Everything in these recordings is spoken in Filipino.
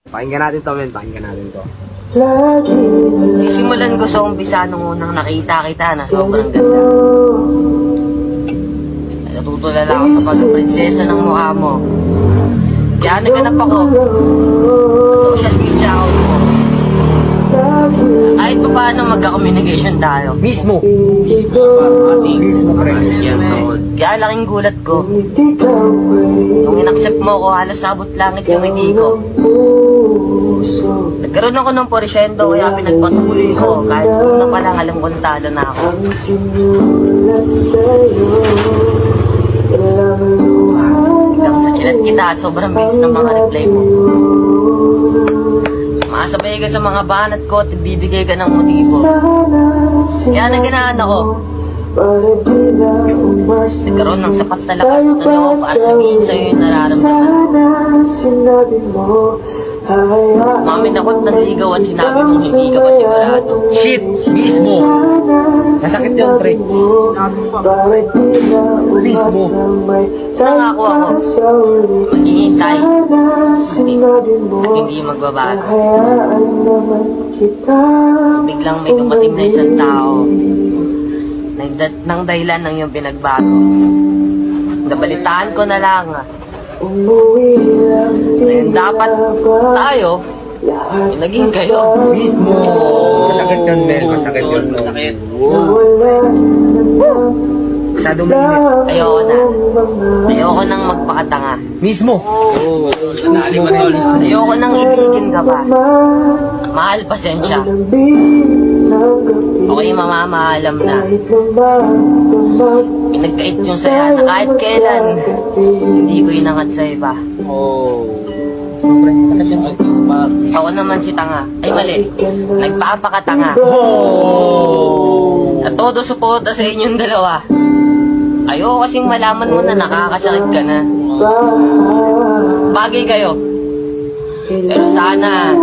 Pakinggan natin to, men. Pakinggan natin to. Sisimulan ko sa umpisa nung unang nakita kita na sobrang ganda. Natutulala ako sa pagka-prinsesa ng mukha mo. Kaya naganap ako sa social media account mo. Kahit pa paano magka-communication tayo. Mismo, Kaya laking gulat ko. Nung in-accept mo ko, halos sabot langit yung hindi ko. Nagkaroon ako ng porsyento kaya pinagpatuloy ko. Kahit una pa lang alam kong talo na ako. Hanggang sa chinat kita at sobrang bilis ng mga reply mo. Sumasabay ka sa mga banat ko at bibigay ka ng motibo. Kaya naganaan ako. Nagkaroon ng sapat na lakas na loob para sabihin sa'yo yung nararamdaman mo. Umamin ako at nanligaw at sinabi mong hindi ka pa sigurado. shit, mismo. Nasakit yung pre. Mismo. Nangako ako, maghihintay at hindi magbabago. Biglang may dumating na isang tao nang dahilan ng iyong pinagbago. Nabalitaan ko na lang na yung dapat tayo, yung naging kayo. Mismo. Masakit yun, men. Masakit yun. Masakit. Masyadong minit. Ayoko nang magpakatanga. Mismo. Ayoko nang ibigin ka pa. Mahal, pasensya. Ako'y mamamaalam na. Pinagkait yung saya na kahit kailan hindi ko inangad sa iba. Sobrang sakit yung Ako naman si tanga. Ay mali, nagpapakatanga. At todo suporta sa inyong dalawa. Ayoko kasing malaman mo na nakakasakit ka na. Bagay kayo. Pero sana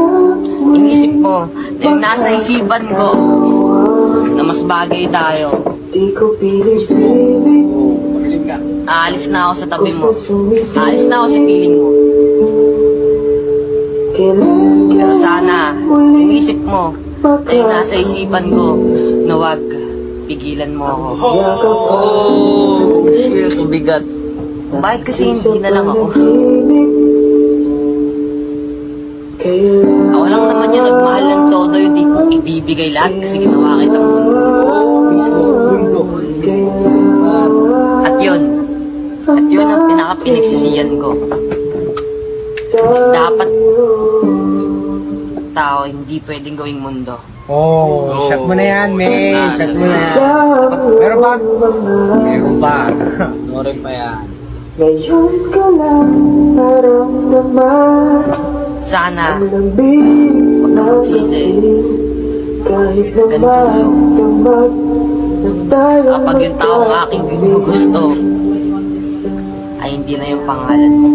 inisip mo na yung nasa isipan ko na mas bagay tayo. Aalis na ako sa tabi mo. Aalis na ako sa piling mo. Pero sana inisip mo na yung nasa isipan ko na wag pigilan mo ako. shit, bigat. Bakit kasi hindi na lang ako? Ako lang naman yung nagmahal ng todo, yung tipong ibibigay lahat kasi ginawa kitang mundo. At yun ang pinaka-pinagsisiyan ko. Dapat tao hindi pwedeng gawing mundo. Shot mo na yan, men. Shot mo na yan. Meron pa? Meron pa. Meron pa yan. Ngayon ka lang naramdaman. Sana Ang huwag ka magsisi. kahit na Ganito yun. magdamag na tayo Kapag yung taong aking gusto ay hindi na yung pangalan mo.